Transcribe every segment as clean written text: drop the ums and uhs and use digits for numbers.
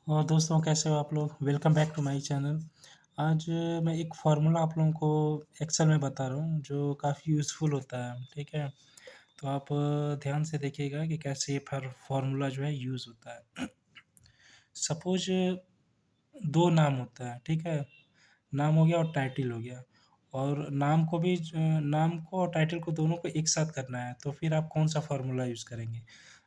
और दोस्तों कैसे हो आप लोग? Welcome back to my channel. आज मैं एक फ़ॉर्मूला आप लोगों को एक्सेल में बता रहा हूँ जो काफ़ी यूज़फुल होता है, ठीक है? तो आप ध्यान से देखिएगा कि कैसे ये फ़ॉर्मूला जो है यूज़ होता है। सपोज़ 2 नाम होता है, ठीक है? नाम हो गया और टाइटल हो गया और नाम को और टाइटल को दोनों को एक साथ करना है, तो फिर आप कौन-सा फ़ॉर्मूला यूज़ करेंगे?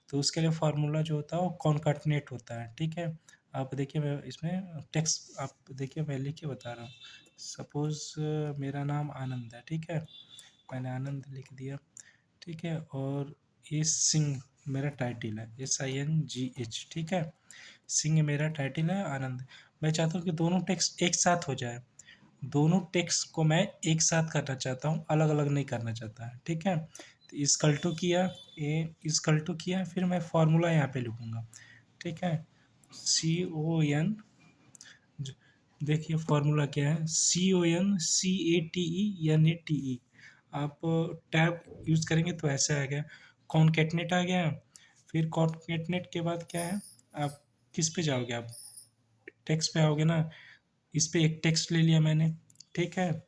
तो उसके लिए फ़ॉर्मूला जो होता है वो कॉनकैटनेट होता है, ठीक है? आप देखिए मैं इसमें टेक्स्ट आप देखिए मैं लिख के बता रहा हूँ। सपोज़ मेरा नाम आनंद है, ठीक है? मैंने आनंद लिख दिया, ठीक है? और ये सिंह मेरा टाइटल है, SINGH, ठीक है? सिंह मेरा टाइटल है, आनंद। मैं चाहता हूँ कि दोनों टेक्स्ट एक साथ हो जाए। दोनों टेक्स्ट को मैं एक साथ करना चाहता हूँ, अलग-अलग नहीं करना चाहता है, ठीक है? तो इक्वल टू किया, इक्वल टू किया, फिर मैं फ़ॉर्मूला यहाँ पे लिखूँगा, ठीक है? CON ज देखिए फ़ॉर्मूला क्या है, CONCATENATE। आप टैब यूज़ करेंगे तो ऐसे आएगा, कॉनकैटनेट आ गया। फिर कॉनकैटनेट के बाद क्या है, आप किस पे जाओगे आप? टेक्स्ट पे आओगे ना, इस पे एक टेक्स्ट ले लिया मैंने, ठीक है?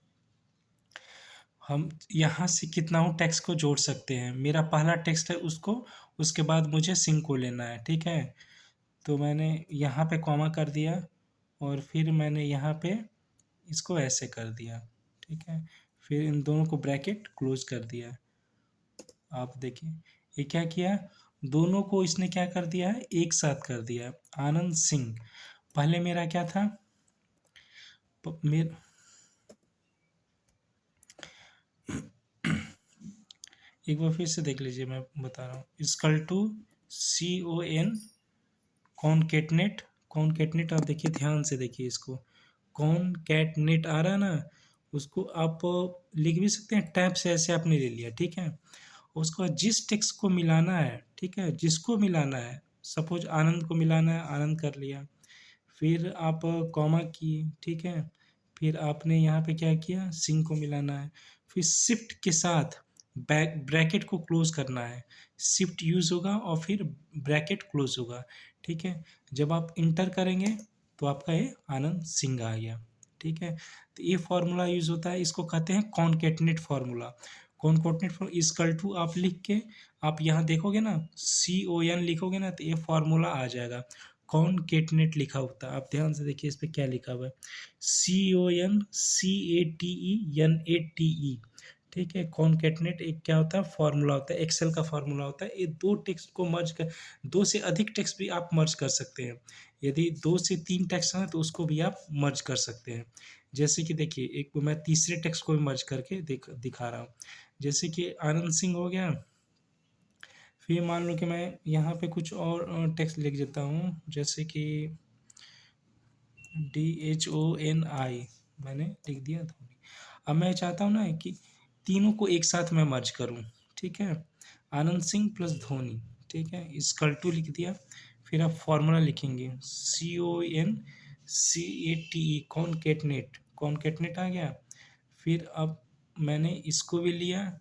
हम यहाँ से कितनाओं टेक्स्ट को जोड़ सकते हैं। मेरा पहला टेक्स्ट है उसको, उसके बाद मुझे सिंक को लेना है, ठीक है? तो मैंने यहाँ पे कॉमा कर दिया और फिर मैंने यहाँ पे इसको ऐसे कर दिया, ठीक है? फिर इन दोनों को ब्रैकेट क्लोज कर दिया। आप देखिए ये क्या किया, दोनों को इसने क्या कर दिया है, एक साथ कर दिया है। आनंद सिंह, पहले मेरा क्या था, मेरा एक बार फिर से देख लीजिए, मैं बता रहा हूँ। इक्वल टू CON कॉनकेटनेट, कॉनकेटनेट आप देखिए ध्यान से देखिए इसको, कॉनकेटनेट आ रहा है ना, उसको आप लिख भी सकते हैं, टैब से ऐसे आपने ले लिया, ठीक है? उसको जिस टेक्स्ट को मिलाना है, ठीक है, जिसको मिलाना है, सपोज आनंद को मिलाना है, आनंद कर लिया। फिर आप कॉमा किए, ठीक है? फिर आपने यहाँ पे क्या किया, सिंह को मिलाना है। फिर शिफ्ट के साथ ब्रैकेट को क्लोज करना है। शिफ्ट यूज़ होगा और फिर ब्रैकेट क्लोज होगा, ठीक है? जब आप इंटर करेंगे तो आपका ये आनंद सिंह आ गया, ठीक है? तो ये फार्मूला यूज़ होता है, इसको कहते हैं कॉनकेटनेट फार्मूला। कॉनकेटनेट फॉर इक्वल टू आप लिख के आप यहाँ देखोगे ना, CON लिखोगे ना, तो ये फार्मूला आ जाएगा। कॉनकेटनेट लिखा होता है, आप ध्यान से देखिए इस पे क्या लिखा हुआ है, CONCATENATE, ठीक है? कॉनकेटनेट एक क्या होता है, फार्मूला होता है, एक्सेल का फार्मूला होता है। ये दो टेक्स्ट को मर्ज कर, दो से अधिक टेक्स्ट भी आप मर्ज कर सकते हैं। यदि 2 से 3 टेक्स्ट हैं तो उसको भी आप मर्ज कर सकते हैं। जैसे कि देखिए, एक मैं तीसरे टेक्स्ट को भी मर्ज करके दिखा रहा हूँ। जैसे कि आनंद सिंह हो गया, फिर मान लो कि मैं यहाँ पे कुछ और टेक्स्ट लिख देता हूँ, जैसे कि DHONI मैंने लिख दिया धोनी। अब मैं चाहता हूँ ना कि तीनों को एक साथ मैं मर्ज करूँ, ठीक है? आनंद सिंह प्लस धोनी, ठीक है? इक्वल टू लिख दिया। फिर आप फॉर्मूला लिखेंगे, CONCATE, कॉनकेटनेट, कॉनकेटनेट आ गया। फिर अब मैंने इसको भी लिया,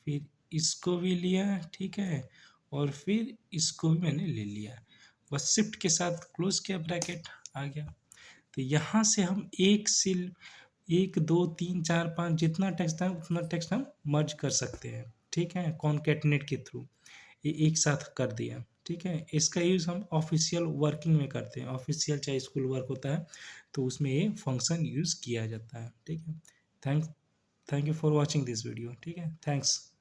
फिर इसको भी लिया, ठीक है? और फिर इसको भी मैंने ले लिया। बस शिफ्ट के साथ क्लोज किया, ब्रैकेट आ गया। तो यहाँ से हम एक से 1 2 3 4 5 जितना टेक्स्ट है उतना टेक्स्ट हम मर्ज कर सकते हैं, ठीक है? कॉनकैटनेट के थ्रू ये एक साथ कर दिया, ठीक है? इसका यूज़ हम ऑफिशियल वर्किंग में करते हैं, ऑफिशियल चाहे स्कूल वर्क होता है तो उसमें ये फंक्शन यूज़ किया जाता है, ठीक है? Thank thank you for watching this video, ठीक है? थैंक्स।